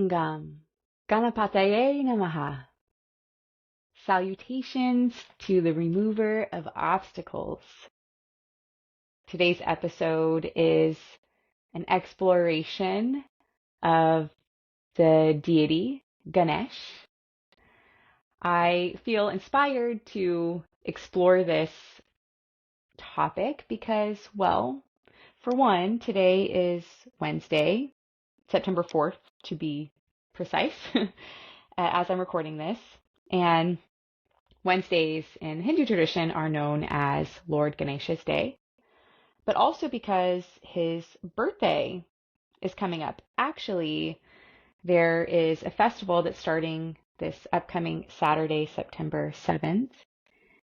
Lingam, Ganapataye Namaha. Salutations to the remover of obstacles. Today's episode is an exploration of the deity Ganesh. I feel inspired to explore this topic because, well, for one, today is Wednesday, September 4th to be precise, as I'm recording this. And Wednesdays in Hindu tradition are known as Lord Ganesha's Day, but also because his birthday is coming up. Actually, there is a festival that's starting this upcoming Saturday, September 7th,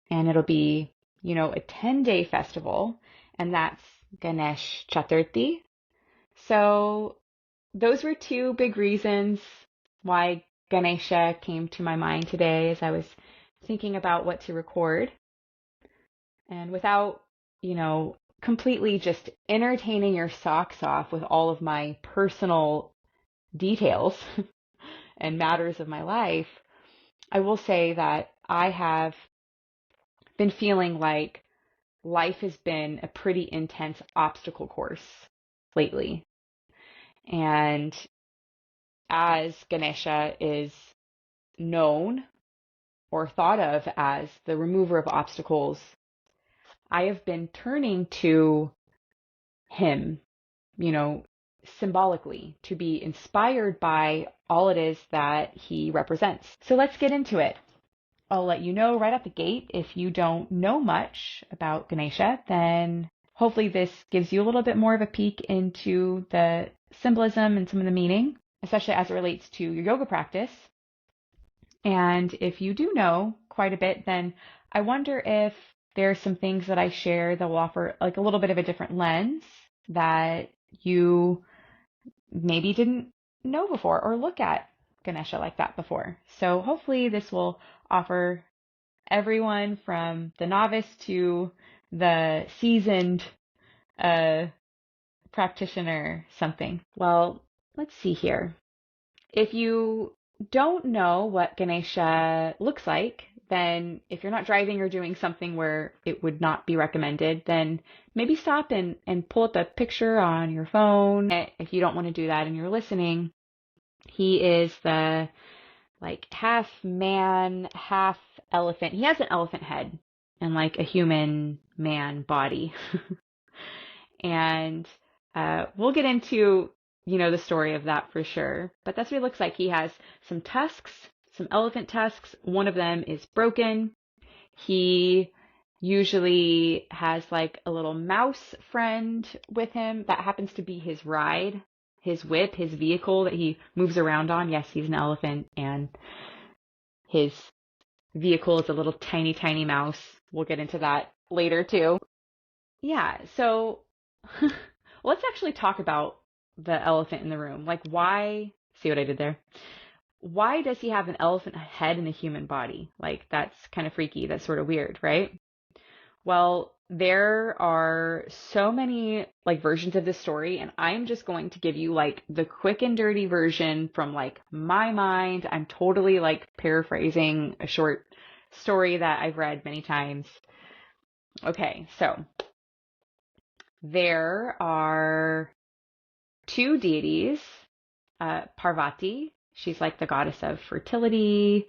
and it'll be, a 10-day festival, and that's Ganesh Chaturthi. So those were two big reasons why Ganesha came to my mind today as I was thinking about what to record. And without, completely just entertaining your socks off with all of my personal details and matters of my life, I will say that I have been feeling like life has been a pretty intense obstacle course lately. And as Ganesha is known or thought of as the remover of obstacles, I have been turning to him, symbolically, to be inspired by all it is that he represents. So let's get into it. I'll let you know right out the gate, if you don't know much about Ganesha, then hopefully this gives you a little bit more of a peek into the symbolism and some of the meaning, especially as it relates to your yoga practice. And if you do know quite a bit, then I wonder if there are some things that I share that will offer like a little bit of a different lens that you maybe didn't know before or look at Ganesha like that before. So hopefully this will offer everyone from the novice to the seasoned practitioner something. Well, let's see here. If you don't know what Ganesha looks like, then if you're not driving or doing something where it would not be recommended, then maybe stop and pull up a picture on your phone. If you don't want to do that and you're listening, he is the half man, half elephant. He has an elephant head and like a human man body. And we'll get into the story of that for sure. But that's what he looks like. He has some tusks, some elephant tusks. One of them is broken. He usually has like a little mouse friend with him that happens to be his ride, his whip, his vehicle that he moves around on. Yes, he's an elephant, and his vehicle is a little tiny, tiny mouse. We'll get into that later too. Yeah, so let's actually talk about the elephant in the room. Why, see what I did there? Why does he have an elephant head in a human body? That's kind of freaky. That's sort of weird, right? Well, there are so many versions of this story, and I'm just going to give you the quick and dirty version from my mind. I'm totally paraphrasing a short story that I've read many times. Okay, so there are two deities, Parvati, she's the goddess of fertility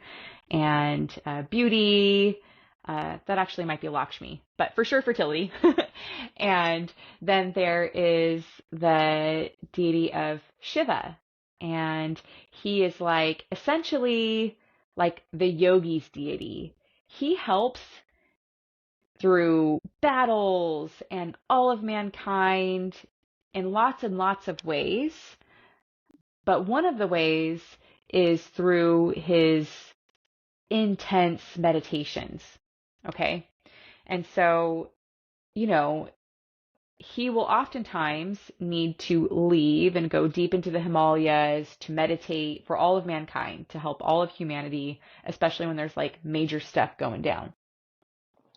and beauty. That actually might be Lakshmi, but for sure fertility. And then there is the deity of Shiva, and he is essentially the yogi's deity. He helps through battles and all of mankind in lots and lots of ways. But one of the ways is through his intense meditations. Okay. And so, he will oftentimes need to leave and go deep into the Himalayas to meditate for all of mankind, to help all of humanity, especially when there's major stuff going down.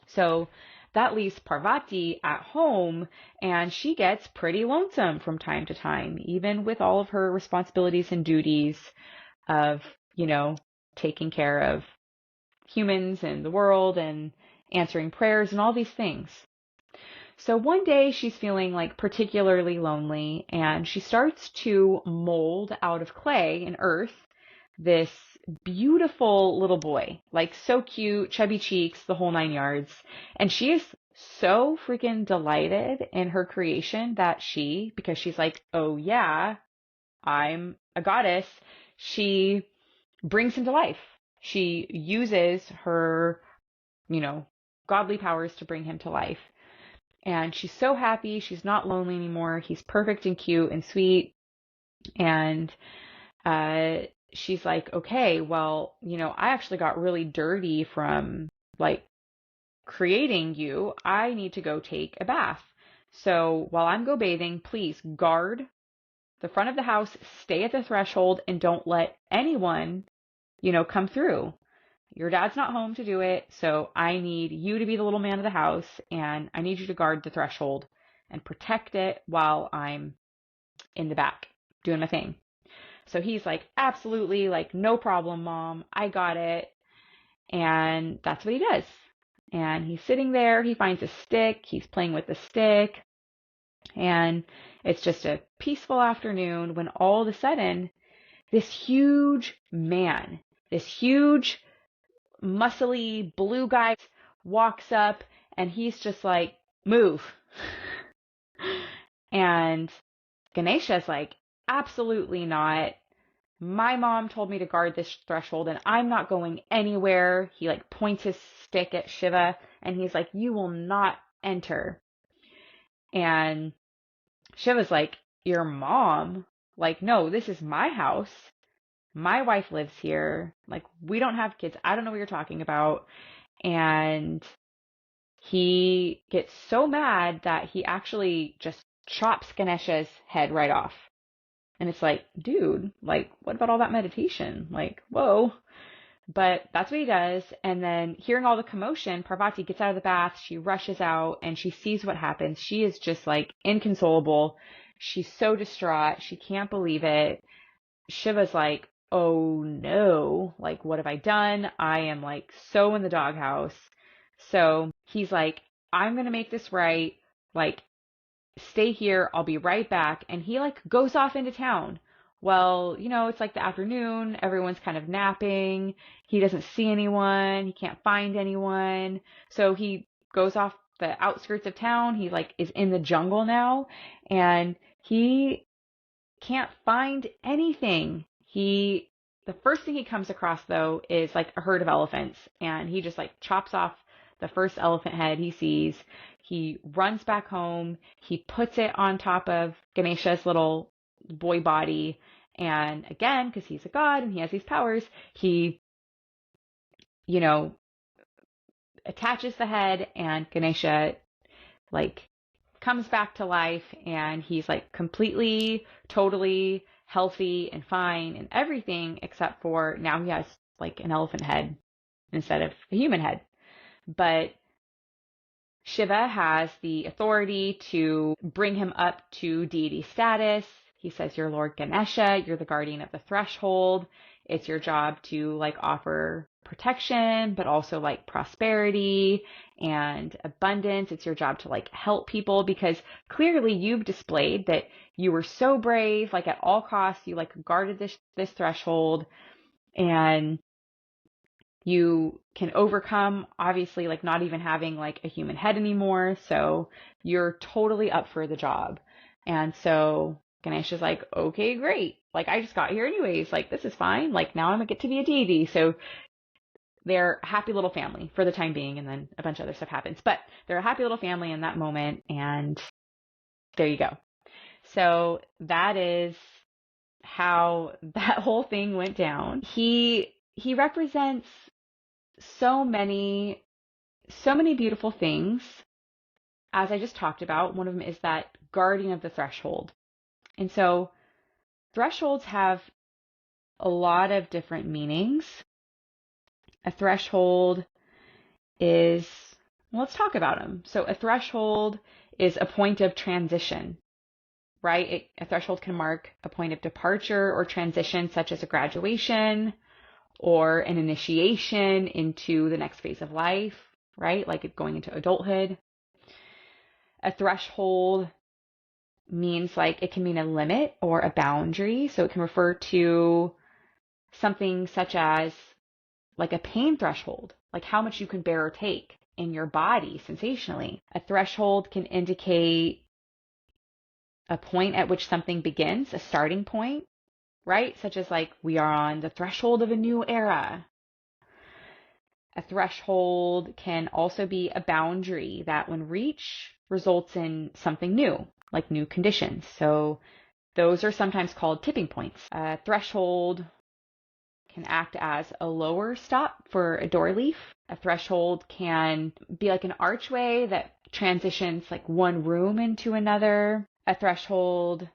So that leaves Parvati at home, and she gets pretty lonesome from time to time, even with all of her responsibilities and duties of, taking care of humans and the world and answering prayers and all these things. So one day she's feeling like particularly lonely, and she starts to mold out of clay and earth this beautiful little boy, like so cute, chubby cheeks, the whole 9 yards. And she is so freaking delighted in her creation that because she's like, oh yeah, I'm a goddess, she brings him to life. She uses her, godly powers to bring him to life. And she's so happy. She's not lonely anymore. He's perfect and cute and sweet. And she's like, okay, well, I actually got really dirty from like creating you. I need to go take a bath. So while I'm go bathing, please guard the front of the house, stay at the threshold, and don't let anyone, come through. Your dad's not home to do it, so I need you to be the little man of the house, and I need you to guard the threshold and protect it while I'm in the back doing my thing. So he's like, absolutely, like, no problem, Mom. I got it. And that's what he does. And he's sitting there. He finds a stick. He's playing with the stick. And it's just a peaceful afternoon when all of a sudden, this huge man, this huge, muscly blue guy walks up, and he's just like, move. And Ganesha's like, absolutely not. My mom told me to guard this threshold, and I'm not going anywhere. He like points his stick at Shiva, and he's like, you will not enter. And Shiva's like, your mom? Like, no, this is my house. My wife lives here. Like, we don't have kids. I don't know what you're talking about. And he gets so mad that he actually just chops Ganesha's head right off. And it's like, dude, like, what about all that meditation? Like, whoa. But that's what he does. And then hearing all the commotion, Parvati gets out of the bath. She rushes out and she sees what happens. She is just like inconsolable. She's so distraught. She can't believe it. Shiva's like, oh no, like, what have I done? I am like so in the doghouse. So he's like, I'm going to make this right. Like, stay here. I'll be right back. And he like goes off into town. Well, it's like the afternoon. Everyone's kind of napping. He doesn't see anyone. He can't find anyone. So he goes off the outskirts of town. He like is in the jungle now, and he can't find anything. The first thing he comes across though is like a herd of elephants, and he just like chops off the first elephant head he sees. He runs back home. He puts it on top of Ganesha's little boy body. And again, because he's a god and he has these powers, he, attaches the head, and Ganesha like comes back to life, and he's like completely, totally healthy and fine and everything, except for now he has like an elephant head instead of a human head. But Shiva has the authority to bring him up to deity status. He says, you're Lord Ganesha, you're the guardian of the threshold. It's your job to like offer protection, but also like prosperity and abundance. It's your job to like help people, because clearly you've displayed that you were so brave, like at all costs, you like guarded this threshold, and you can overcome, obviously, like not even having like a human head anymore. So you're totally up for the job. And so Ganesha's like, okay, great. Like, I just got here anyways. Like, this is fine. Like, now I'm gonna get to be a deity. So they're a happy little family for the time being. And then a bunch of other stuff happens, but they're a happy little family in that moment. And there you go. So that is how that whole thing went down. He represents so many beautiful things. As I just talked about, one of them is that guardian of the threshold. And so thresholds have a lot of different meanings. A threshold is, Well, let's talk about them. So a threshold is a point of transition, right? A threshold can mark a point of departure or transition, such as a graduation or an initiation into the next phase of life, right? Like going into adulthood. A threshold means like it can mean a limit or a boundary. So it can refer to something such as like a pain threshold, like how much you can bear or take in your body sensationally. A threshold can indicate a point at which something begins, a starting point, right? Such as like we are on the threshold of a new era. A threshold can also be a boundary that when reached results in something new, like new conditions. So those are sometimes called tipping points. A threshold can act as a lower stop for a door leaf. A threshold can be like an archway that transitions like one room into another. A threshold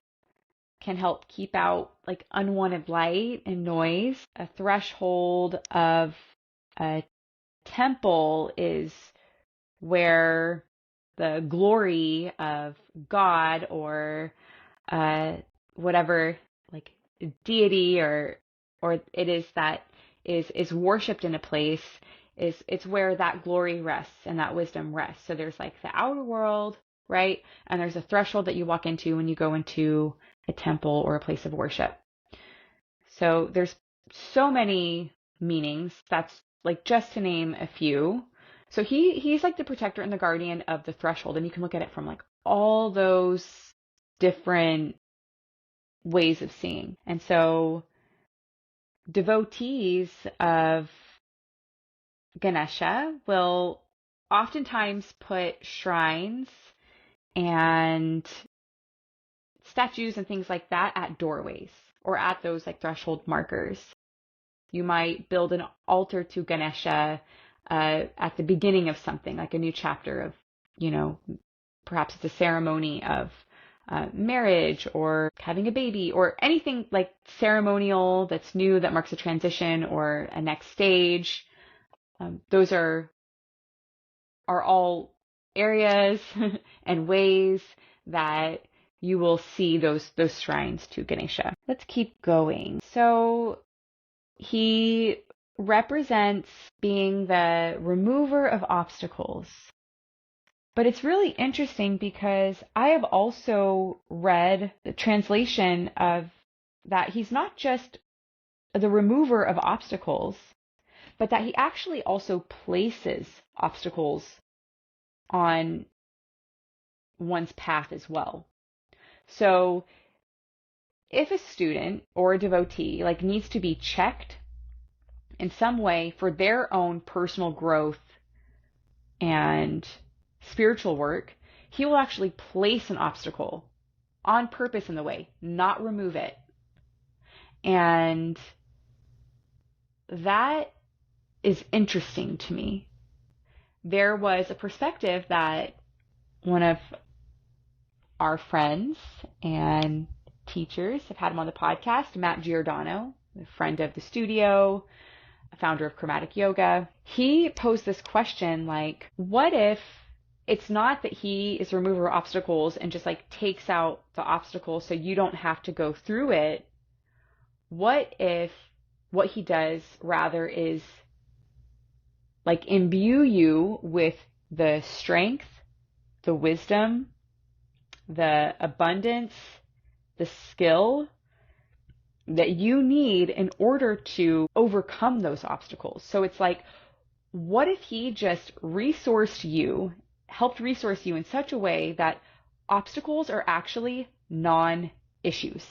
can help keep out like unwanted light and noise. A threshold of a temple is where the glory of God or whatever like deity or it is that is worshipped in a place, it's where that glory rests and that wisdom rests. So there's like the outer world, right? And there's a threshold that you walk into when you go into a temple or a place of worship. So there's so many meanings. That's like just to name a few. So he's like the protector and the guardian of the threshold, and you can look at it from like all those different ways of seeing. And so devotees of Ganesha will oftentimes put shrines and statues and things like that at doorways or at those like threshold markers. You might build an altar to Ganesha at the beginning of something, like a new chapter of, perhaps it's a ceremony of marriage or having a baby or anything like ceremonial that's new that marks a transition or a next stage. Those are all areas and ways that you will see those shrines to Ganesha. Let's keep going. So he represents being the remover of obstacles. But it's really interesting because I have also read the translation of that he's not just the remover of obstacles, but that he actually also places obstacles on one's path as well. So if a student or a devotee like needs to be checked in some way for their own personal growth and spiritual work, he will actually place an obstacle on purpose in the way, not remove it. And that is interesting to me. There was a perspective that one of our friends and teachers, have had him on the podcast, Matt Giordano, a friend of the studio, a founder of Chromatic Yoga. He posed this question like, what if it's not that he is a remover of obstacles and just like takes out the obstacle so you don't have to go through it? What if what he does rather is like imbue you with the strength, the wisdom, the abundance, the skill that you need in order to overcome those obstacles? So it's like, what if he just helped resource you in such a way that obstacles are actually non-issues?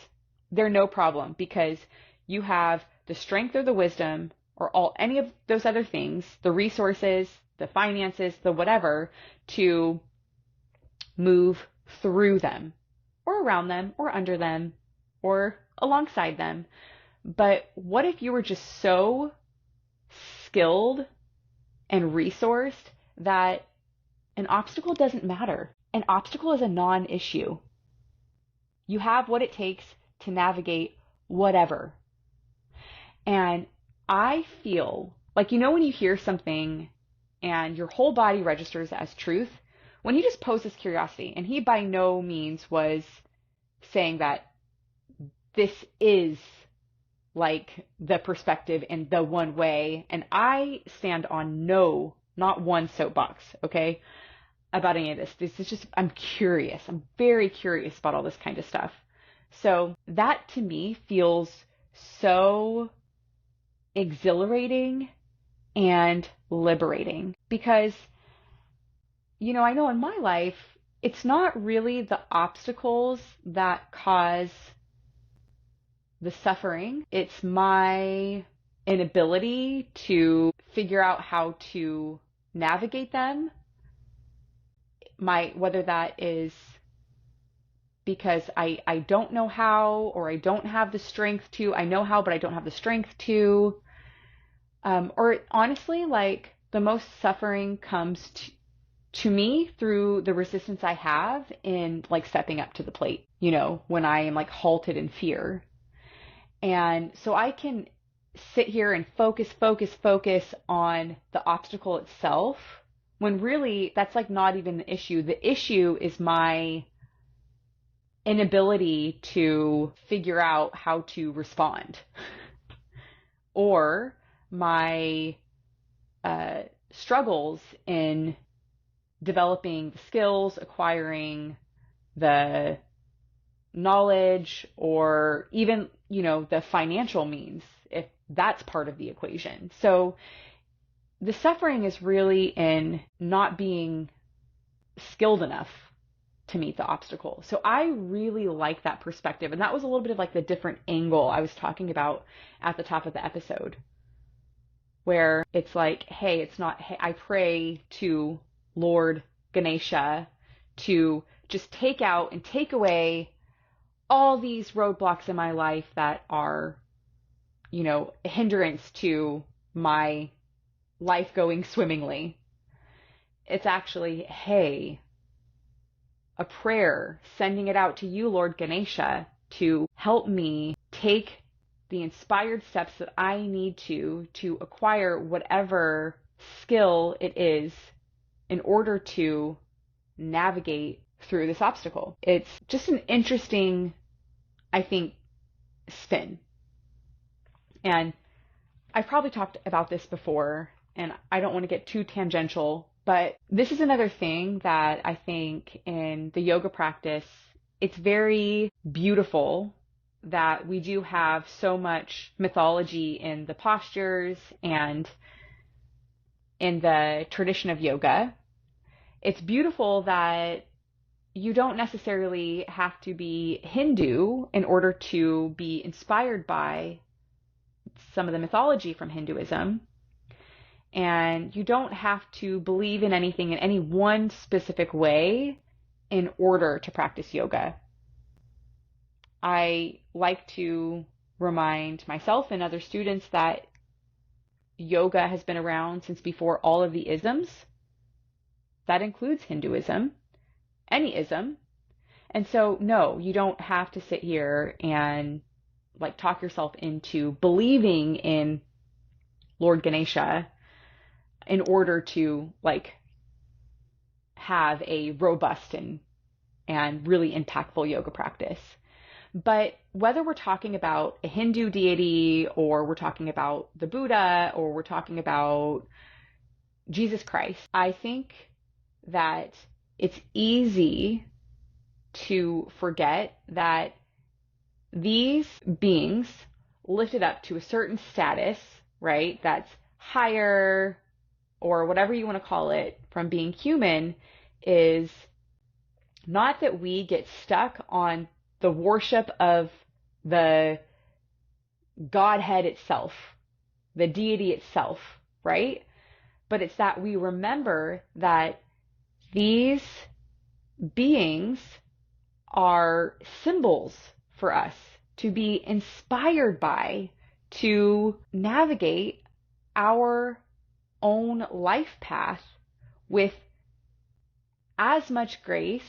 They're no problem because you have the strength or the wisdom or any of those other things, the resources, the finances, the whatever, to move through them or around them or under them or alongside them. But what if you were just so skilled and resourced that an obstacle doesn't matter? An obstacle is a non-issue. You have what it takes to navigate whatever. And I feel like, when you hear something and your whole body registers as truth, when he just posed this curiosity, and he by no means was saying that this is like the perspective and the one way, and I stand on not one soapbox, okay, about any of this. This is just, I'm curious. I'm very curious about all this kind of stuff. So that to me feels so exhilarating and liberating because, I know in my life, it's not really the obstacles that cause the suffering. It's my inability to figure out how to navigate them. Whether that is because I don't know how, or I don't have the strength to. I know how, but I don't have the strength to. Or honestly, like the most suffering comes to me through the resistance I have in like stepping up to the plate, when I am like halted in fear. And so I can sit here and focus on the obstacle itself, when really that's like not even the issue. The issue is my inability to figure out how to respond, or my struggles in developing the skills, acquiring the knowledge, or even, the financial means, if that's part of the equation. So the suffering is really in not being skilled enough to meet the obstacle. So I really like that perspective. And that was a little bit of like the different angle I was talking about at the top of the episode, where it's like, hey, it's not, hey, I pray to Lord Ganesha to just take out and take away all these roadblocks in my life that are, a hindrance to my life going swimmingly. It's actually, hey, a prayer, sending it out to you, Lord Ganesha, to help me take the inspired steps that I need to acquire whatever skill it is in order to navigate through this obstacle. It's just an interesting, I think, spin. And I've probably talked about this before, and I don't want to get too tangential, but this is another thing that I think in the yoga practice, it's very beautiful that we do have so much mythology in the postures and in the tradition of yoga. It's beautiful that you don't necessarily have to be Hindu in order to be inspired by some of the mythology from Hinduism. And you don't have to believe in anything in any one specific way in order to practice yoga. I like to remind myself and other students that yoga has been around since before all of the isms. That includes Hinduism, any ism. And so, no, you don't have to sit here and like talk yourself into believing in Lord Ganesha in order to like have a robust and really impactful yoga practice. But whether we're talking about a Hindu deity, or we're talking about the Buddha, or we're talking about Jesus Christ, I think that it's easy to forget that these beings lifted up to a certain status, right, that's higher, or whatever you want to call it, from being human, is not that we get stuck on the worship of the Godhead itself, the deity itself, right? But it's that we remember that these beings are symbols for us to be inspired by, to navigate our own life path with as much grace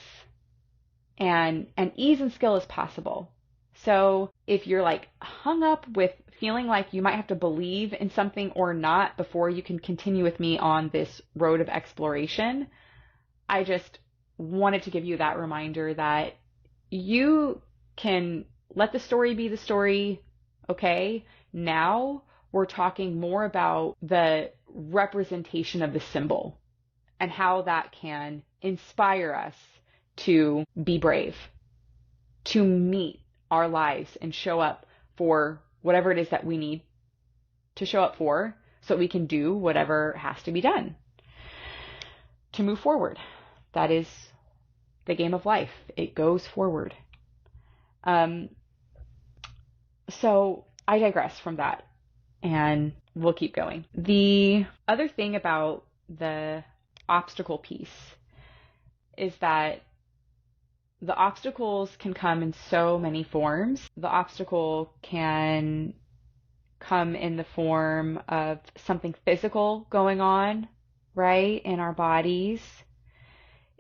and ease and skill as possible. So if you're like hung up with feeling like you might have to believe in something or not before you can continue with me on this road of exploration, I just wanted to give you that reminder that you can let the story be the story, okay? Now we're talking more about the representation of the symbol and how that can inspire us to be brave, to meet our lives and show up for whatever it is that we need to show up for so that we can do whatever has to be done to move forward. That is the game of life. It goes forward. So I digress from that and we'll keep going. The other thing about the obstacle piece is that the obstacles can come in so many forms. The obstacle can come in the form of something physical going on, right, in our bodies.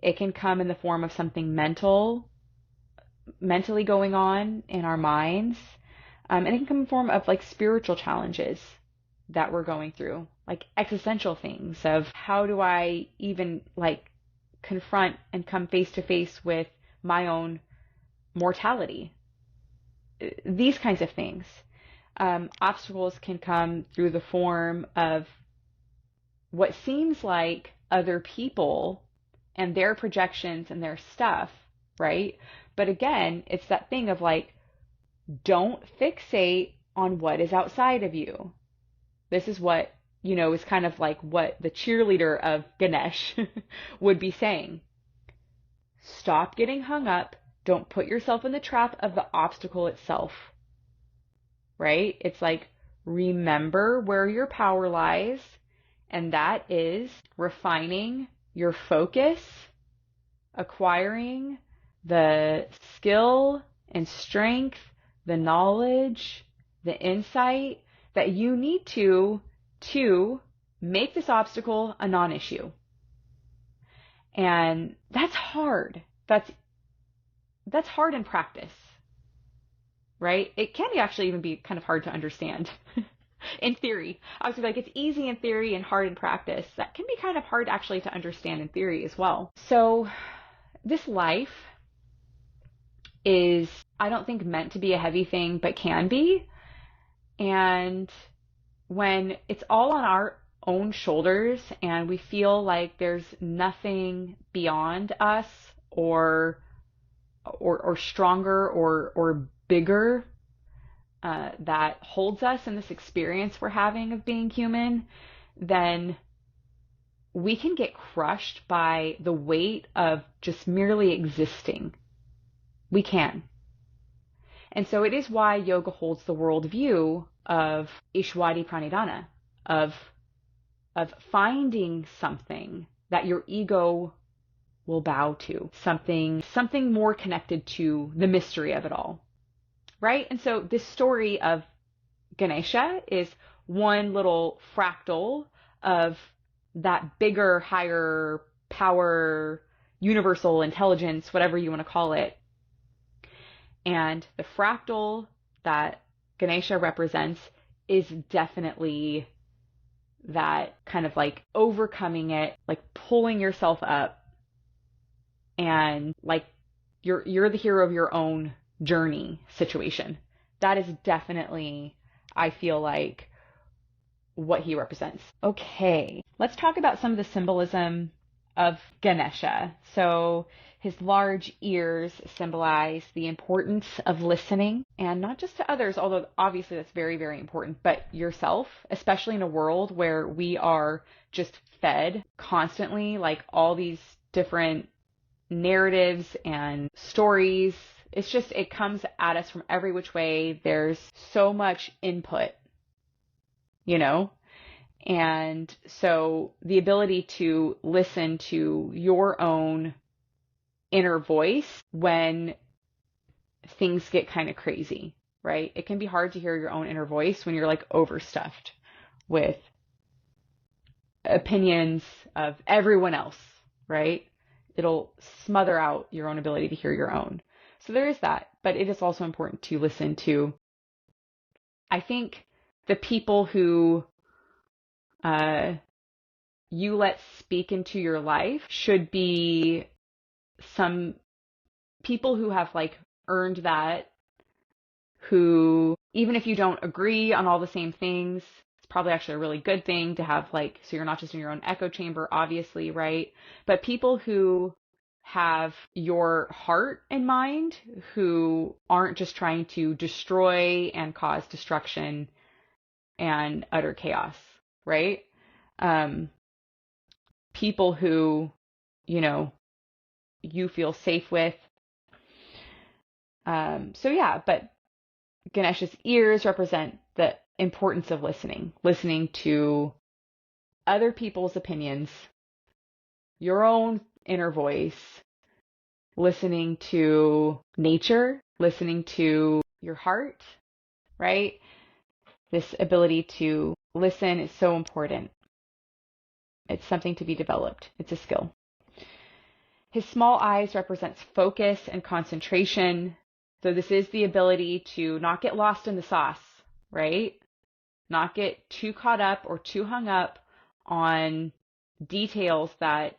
It can come in the form of something mentally going on in our minds. And it can come in the form of like spiritual challenges that we're going through, like existential things of how do I even like confront and come face to face with my own mortality. These kinds of things. Obstacles can come through the form of what seems like other people and their projections and their stuff, right? But again, it's that thing of like, don't fixate on what is outside of you. This is what, is kind of like what the cheerleader of Ganesh would be saying. Stop getting hung up. Don't put yourself in the trap of the obstacle itself, right? It's like, remember where your power lies, and that is refining your focus, acquiring the skill and strength, the knowledge, the insight that you need to make this obstacle a non-issue. And that's hard. That's hard in practice, right? It can actually even be kind of hard to understand in theory. I was like, it's easy in theory and hard in practice. That can be kind of hard actually to understand in theory as well. So this life is, I don't think, meant to be a heavy thing, but can be. And when it's all on our own shoulders and we feel like there's nothing beyond us or stronger or bigger that holds us in this experience we're having of being human, then we can get crushed by the weight of just merely existing. We can. And so it is why yoga holds the worldview of Ishwari Pranidhana, of finding something that your ego will bow to, something more connected to the mystery of it all, right? And so this story of Ganesha is one little fractal of that bigger, higher power, universal intelligence, whatever you want to call it. And the fractal that Ganesha represents is definitely that kind of like overcoming it, like pulling yourself up, and like you're the hero of your own journey situation. That is definitely, I feel like, what he represents. Okay, let's talk about some of the symbolism of Ganesha. So his large ears symbolize the importance of listening, and not just to others, although obviously that's very, very important, but yourself, especially in a world where we are just fed constantly, like all these different narratives and stories. It's just, it comes at us from every which way. There's so much input, and so the ability to listen to your own inner voice when things get kind of crazy, right? It can be hard to hear your own inner voice when you're like overstuffed with opinions of everyone else, right? It'll smother out your own ability to hear your own. So there is that. but it is also important to listen to, I think, the people who you let speak into your life should be some people who have like earned that, who, even if you don't agree on all the same things, it's probably actually a really good thing to have, like, so you're not just in your own echo chamber, obviously, right? But people who have your heart in mind, who aren't just trying to destroy and cause destruction and utter chaos, right? People who, you know, you feel safe with. So yeah, but Ganesha's ears represent the importance of listening to other people's opinions, your own inner voice, listening to nature, listening to your heart, right? This ability to listen is so important. It's something to be developed. It's a skill. His small eyes represents focus and concentration. So this is the ability to not get lost in the sauce, right? Not get too caught up or too hung up on details that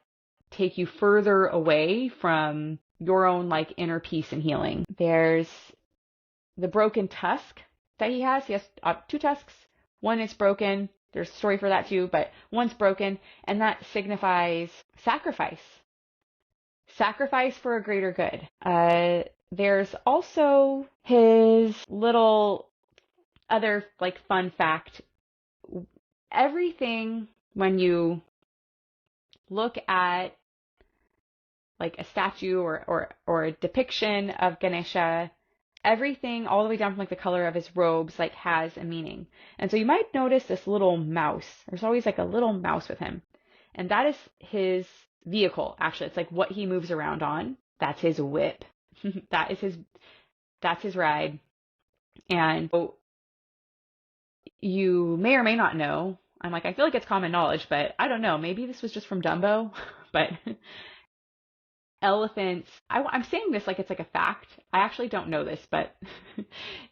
take you further away from your own like inner peace and healing. There's the broken tusk that he has. He has 2 tusks. One is broken. There's a story for that too, but one's broken, and that signifies sacrifice. Sacrifice for a greater good. There's also his little other like fun fact. Everything, when you look at like a statue or a depiction of Ganesha, everything all the way down from like the color of his robes like has a meaning. And so you might notice this little mouse. There's always like a little mouse with him. And that is his vehicle, actually. It's like what he moves around on. That's his whip. That's his ride. And so you may or may not know. I'm like, I feel like it's common knowledge, but I don't know. Maybe this was just from Dumbo, but elephants, I'm saying this like it's like a fact. I actually don't know this, but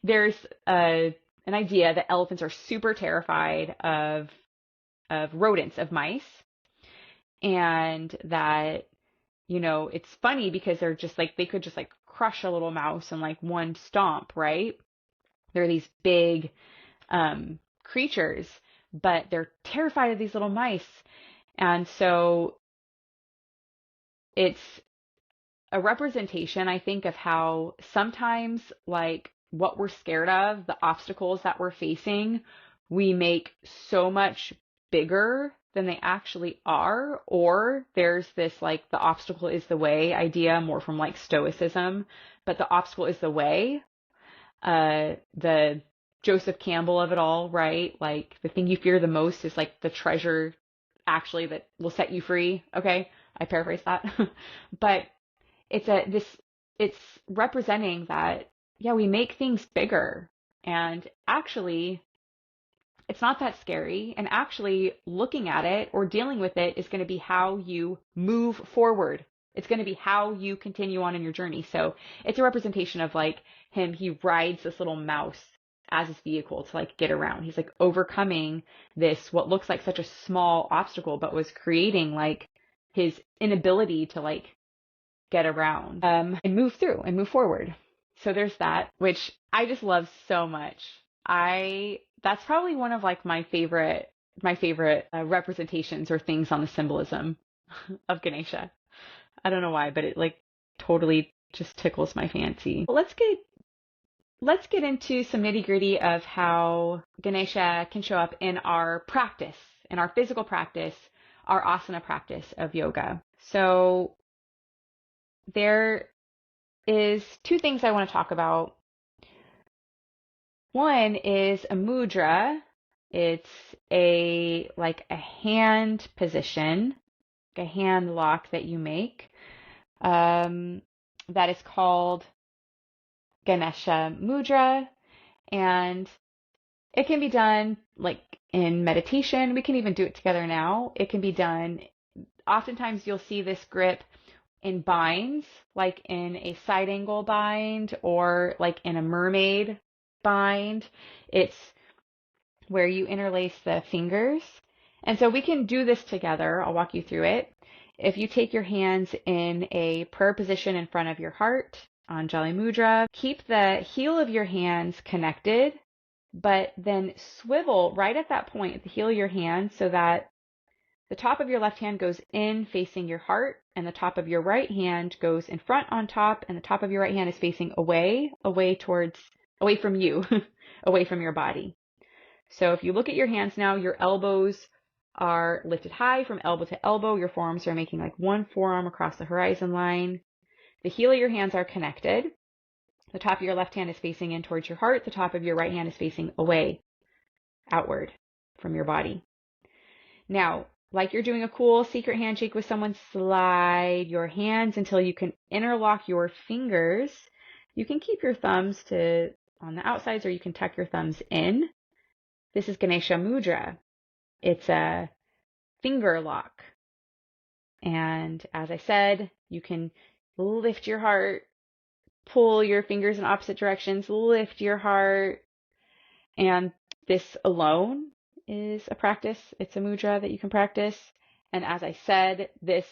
there's an idea that elephants are super terrified of rodents, of mice, and that, you know, it's funny because they're just like, they could just like crush a little mouse in like one stomp, right? They're these big creatures, but they're terrified of these little mice. And so it's a representation, I think, of how sometimes like what we're scared of, the obstacles that we're facing, we make so much bigger than they actually are. Or there's this like the obstacle is the way idea, more from like Stoicism, but the obstacle is the way. The Joseph Campbell of it all, right? Like the thing you fear the most is like the treasure actually that will set you free. Okay, I paraphrase that. But it's representing that, yeah, we make things bigger, and actually it's not that scary, and actually looking at it or dealing with it is going to be how you move forward. It's going to be how you continue on in your journey. So it's a representation of like him. He rides this little mouse as his vehicle to like get around. He's like overcoming this, what looks like such a small obstacle, but was creating like his inability to like get around, and move through and move forward. So there's that, which I just love so much. That's probably one of like my favorite representations or things on the symbolism of Ganesha. I don't know why, but it like totally just tickles my fancy. Let's get into some nitty-gritty of how Ganesha can show up in our practice, in our physical practice, our asana practice of yoga. So there is 2 things I want to talk about. One is a mudra. It's a hand position, a hand lock that you make, that is called Ganesha mudra, and it can be done like in meditation. We can even do it together now. It can be done. Oftentimes you'll see this grip in binds, like in a side angle bind or like in a mermaid bind. It's where you interlace the fingers. And so we can do this together. I'll walk you through it. If you take your hands in a prayer position in front of your heart on Jali Mudra, keep the heel of your hands connected, but then swivel right at that point at the heel of your hand so that the top of your left hand goes in facing your heart, and the top of your right hand goes in front on top, and the top of your right hand is facing away from you, away from your body. So if you look at your hands now, your elbows are lifted high from elbow to elbow. Your forearms are making like one forearm across the horizon line. The heel of your hands are connected. The top of your left hand is facing in towards your heart. The top of your right hand is facing away, outward from your body. Now, like you're doing a cool secret handshake with someone, slide your hands until you can interlock your fingers. You can keep your thumbs on the outsides, or you can tuck your thumbs in. This is Ganesha Mudra. It's a finger lock. And as I said, you can lift your heart, pull your fingers in opposite directions, lift your heart. And this alone is a practice. It's a mudra that you can practice. And as I said, this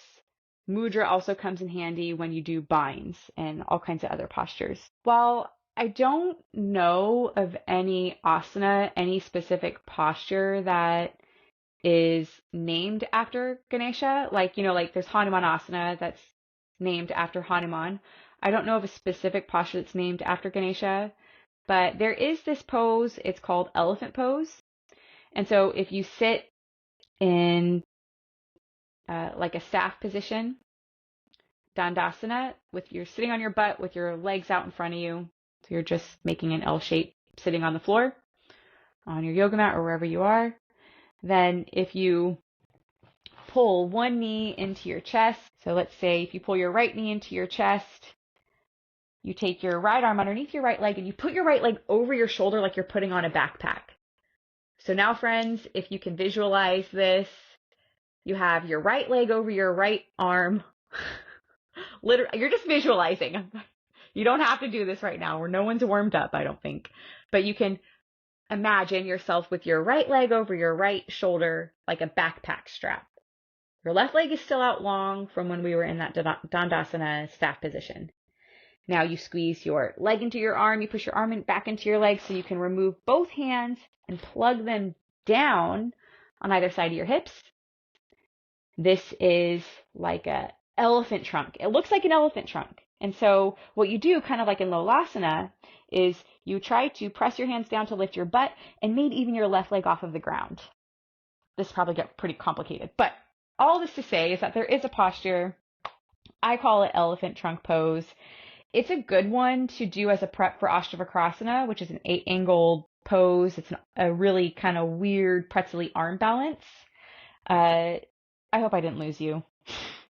mudra also comes in handy when you do binds and all kinds of other postures. While I don't know of any asana, any specific posture that is named after Ganesha, like there's Hanuman asana that's named after Hanuman. I don't know of a specific posture that's named after Ganesha, but there is this pose. It's called elephant pose. And so if you sit in like a staff position, Dandasana, you're sitting on your butt with your legs out in front of you. So you're just making an L shape sitting on the floor, on your yoga mat or wherever you are. Then if you pull one knee into your chest, so let's say if you pull your right knee into your chest, you take your right arm underneath your right leg and you put your right leg over your shoulder like you're putting on a backpack. So now, friends, if you can visualize this, you have your right leg over your right arm. Literally, you're just visualizing. You don't have to do this right now, or no one's warmed up, I don't think. But you can imagine yourself with your right leg over your right shoulder like a backpack strap. Your left leg is still out long from when we were in that Dandasana staff position. Now you squeeze your leg into your arm, you push your arm back into your leg so you can remove both hands and plug them down on either side of your hips. This is like an elephant trunk. It looks like an elephant trunk. And so what you do, kind of like in Lolasana, is you try to press your hands down to lift your butt and maybe even your left leg off of the ground. This probably gets pretty complicated, but all this to say is that there is a posture. I call it elephant trunk pose. It's a good one to do as a prep for Ashtavakrasana, which is an 8-angled pose. It's a really kind of weird pretzel-y arm balance. I hope I didn't lose you.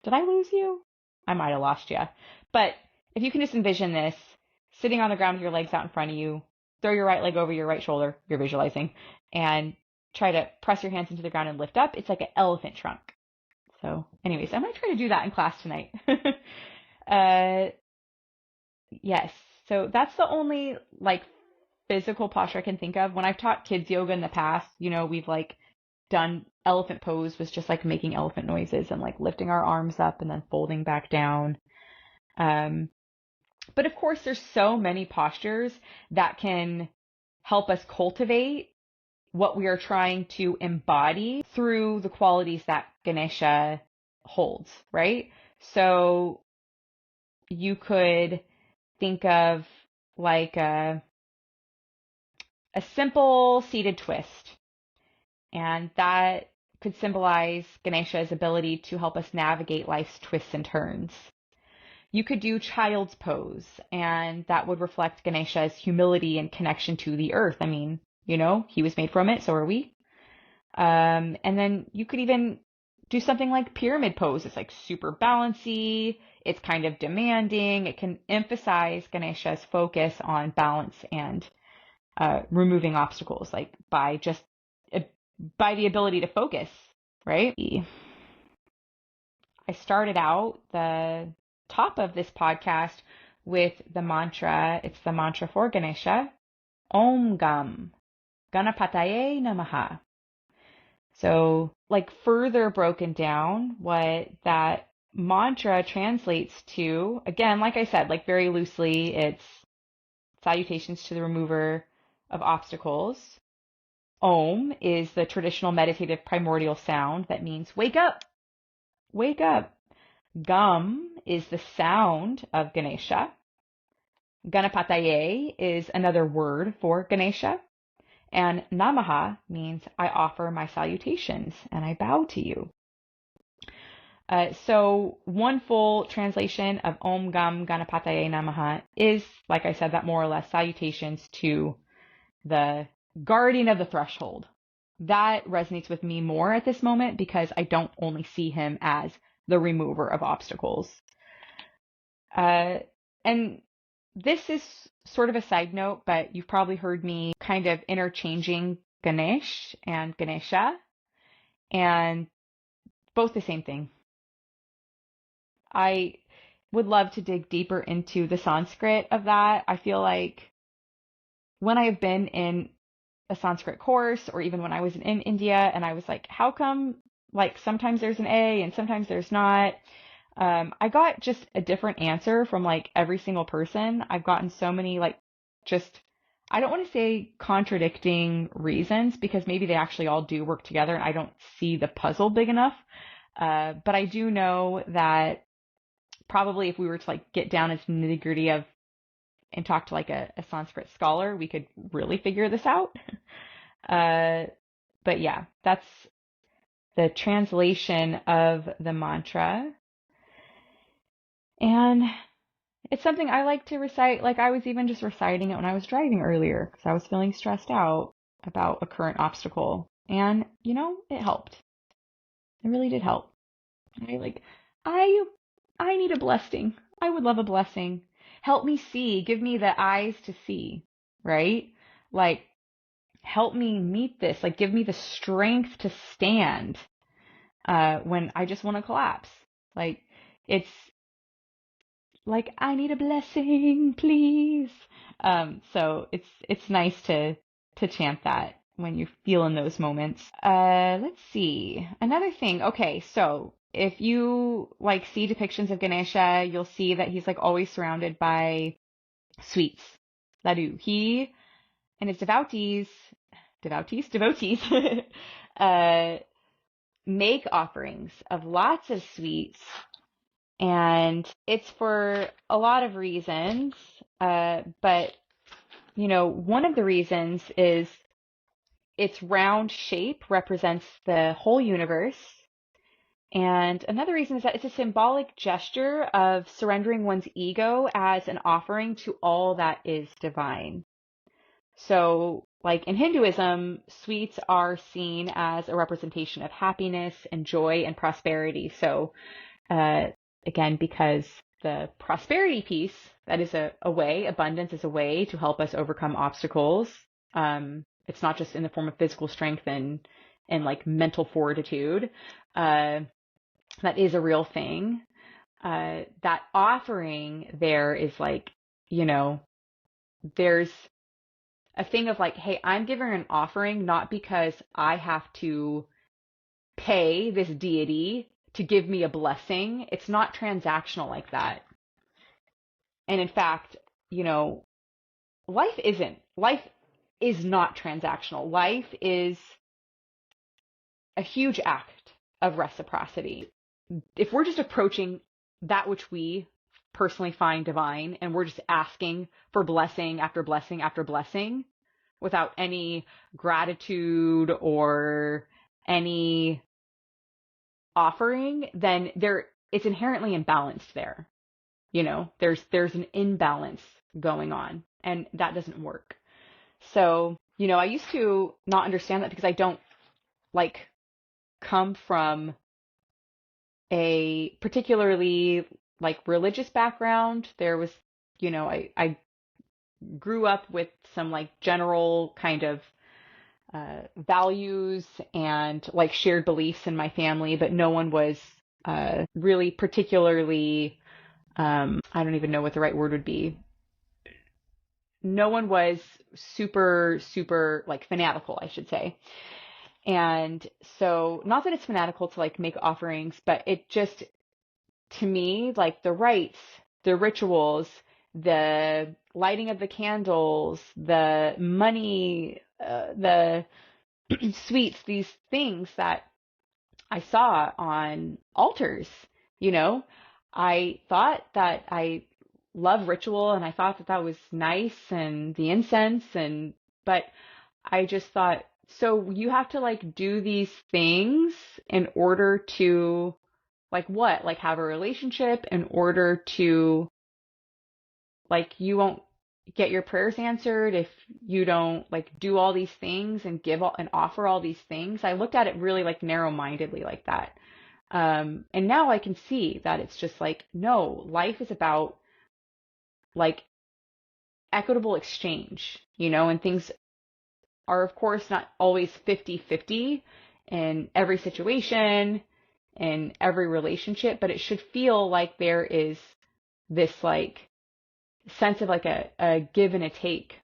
Did I lose you? I might have lost you. But if you can just envision this, sitting on the ground with your legs out in front of you, throw your right leg over your right shoulder, you're visualizing, and try to press your hands into the ground and lift up. It's like an elephant trunk. So anyways, I might try to do that in class tonight. Yes. So that's the only like physical posture I can think of. When I've taught kids yoga in the past, we've like done elephant pose was just like making elephant noises and like lifting our arms up and then folding back down. But of course, there's so many postures that can help us cultivate what we are trying to embody through the qualities that Ganesha holds, right? So you could think of like a simple seated twist, and that could symbolize Ganesha's ability to help us navigate life's twists and turns. You could do child's pose, and that would reflect Ganesha's humility and connection to the earth. I mean, he was made from it, so are we. And then you could even do something like pyramid pose. It's like super balancy. It's kind of demanding. It can emphasize Ganesha's focus on balance and removing obstacles, like by the ability to focus, right? I started out the top of this podcast with the mantra. It's the mantra for Ganesha, Om Gam Ganapataye Namaha. So, like, further broken down, what that mantra translates to, again, like I said, like very loosely, it's salutations to the remover of obstacles. Om is the traditional meditative primordial sound that means wake up, wake up. Gam is the sound of Ganesha. Ganapataye is another word for Ganesha. And Namaha means I offer my salutations and I bow to you. So one full translation of Om Gam Ganapataye Namaha is, like I said, that more or less salutations to the guardian of the threshold. That resonates with me more at this moment because I don't only see him as the remover of obstacles. And this is sort of a side note, but you've probably heard me kind of interchanging Ganesh and Ganesha, and both the same thing. I would love to dig deeper into the Sanskrit of that. I feel like when I've been in a Sanskrit course, or even when I was in India and I was like, how come like sometimes there's an A and sometimes there's not? I got just a different answer from like every single person. I've gotten so many like just, I don't want to say contradicting reasons because maybe they actually all do work together and I don't see the puzzle big enough. But I do know that probably if we were to like get down into the nitty gritty of and talk to like a Sanskrit scholar, we could really figure this out. But yeah, that's the translation of the mantra. And it's something I like to recite. Like I was even just reciting it when I was driving earlier because I was feeling stressed out about a current obstacle. And, you know, it helped. It really did help. I need a blessing. I would love a blessing. Help me see. Give me the eyes to see, right? Like, help me meet this. Like, give me the strength to stand when I just want to collapse. Like, it's like, I need a blessing, please. So it's nice to chant that when you feel in those moments. Let's see. Another thing. Okay, so if you like see depictions of Ganesha, you'll see that he's like always surrounded by sweets. Laddu. He and his devotees, make offerings of lots of sweets, and it's for a lot of reasons. But you know, one of the reasons is its round shape represents the whole universe. And another reason is that it's a symbolic gesture of surrendering one's ego as an offering to all that is divine. So, like in Hinduism, sweets are seen as a representation of happiness and joy and prosperity. So, again, because the prosperity piece, that is a way, abundance is a way to help us overcome obstacles. It's not just in the form of physical strength and like mental fortitude. That is a real thing. That offering there is like, you know, there's a thing of like, hey, I'm giving an offering not because I have to pay this deity to give me a blessing. It's not transactional like that. And in fact, you know, life isn't. Life is not transactional. Life is a huge act of reciprocity. If we're just approaching that which we personally find divine and we're just asking for blessing after blessing after blessing without any gratitude or any offering, then it's inherently imbalanced there. You know, there's an imbalance going on, and that doesn't work. So, you know, I used to not understand that because I don't like come from a particularly like religious background. There was, you know, I grew up with some like general kind of values and like shared beliefs in my family, but no one was really particularly, I don't even know what the right word would be. No one was super, super like fanatical, I should say. And so, not that it's fanatical to like make offerings, but it just, to me, like the rites, the rituals, the lighting of the candles, the money, the sweets, these things that I saw on altars, you know, I thought that I love ritual and I thought that that was nice and the incense but I just thought, so you have to like do these things in order to like what? Like have a relationship in order to like you won't get your prayers answered if you don't like do all these things and give all, and offer all these things. I looked at it really like narrow-mindedly like that. And now I can see that it's just like, no, life is about like equitable exchange, you know, and things are of course not always 50-50 in every situation, in every relationship, but it should feel like there is this like sense of like a give and a take.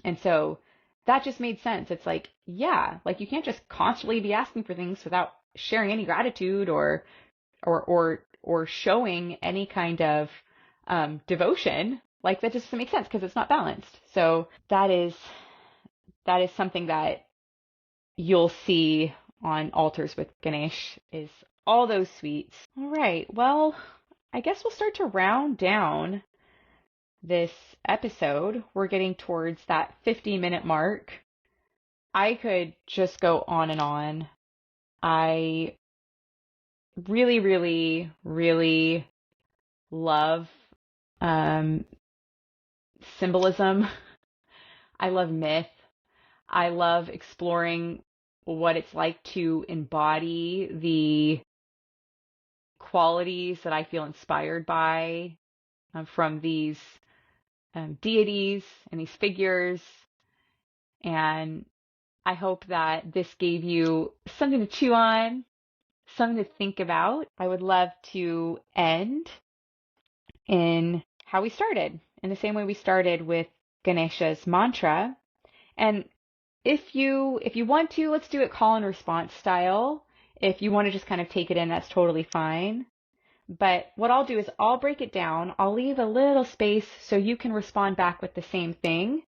And so that just made sense. It's like, yeah, like you can't just constantly be asking for things without sharing any gratitude or showing any kind of devotion. Like that just doesn't make sense because it's not balanced. So that is something that you'll see on altars with Ganesh is all those sweets. All right. Well, I guess we'll start to round down this episode. We're getting towards that 50-minute mark. I could just go on and on. I really, really, really love symbolism. I love myth. I love exploring what it's like to embody the qualities that I feel inspired by from these deities and these figures. And I hope that this gave you something to chew on, something to think about. I would love to end in how we started, in the same way we started with Ganesha's mantra. And if you want to, let's do it call and response style. If you want to just kind of take it in, that's totally fine. But what I'll do is I'll break it down. I'll leave a little space so you can respond back with the same thing.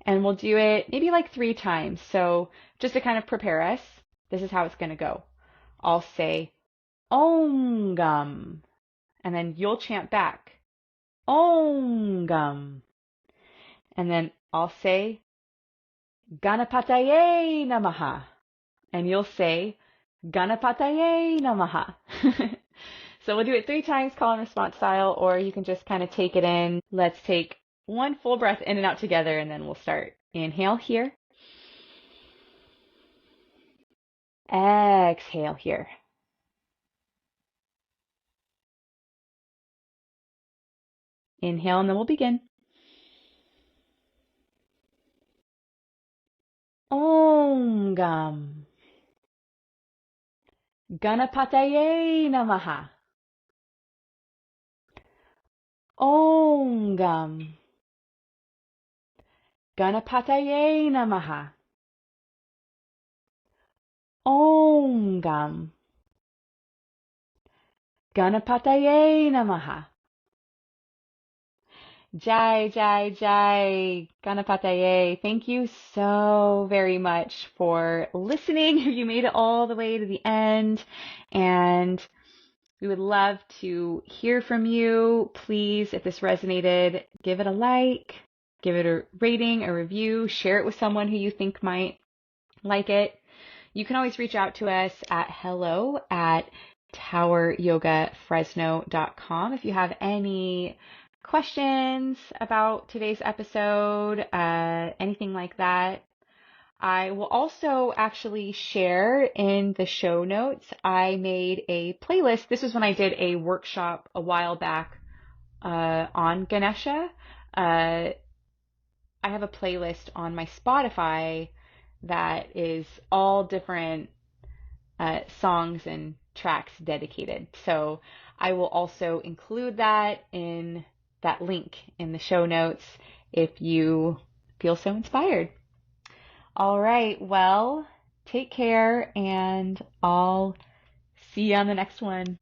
And we'll do it maybe like 3 times. So just to kind of prepare us, this is how it's going to go. I'll say Om Gum, and then you'll chant back Om Gum. And then I'll say Ganapataye Namaha, and you'll say Ganapataye Namaha. So we'll do it 3 times, call and response style, or you can just kind of take it in. Let's take one full breath in and out together, and then we'll start. Inhale here. Exhale here. Inhale, and then we'll begin. Om Gam. Ganapataye Namaha. Om Gam. Ganapataye Namaha. Om Gam. Ganapataye Namaha. Jai, Jai, Jai, Ganapataye. Thank you so very much for listening. You made it all the way to the end, and we would love to hear from you. Please, if this resonated, give it a like, give it a rating, a review, share it with someone who you think might like it. You can always reach out to us at hello@toweryogafresno.com if you have any questions about today's episode, anything like that. I will also actually share in the show notes, I made a playlist. This was when I did a workshop a while back on Ganesha. I have a playlist on my Spotify that is all different songs and tracks dedicated. So I will also include that in that link in the show notes if you feel so inspired. All right, well, take care and I'll see you on the next one.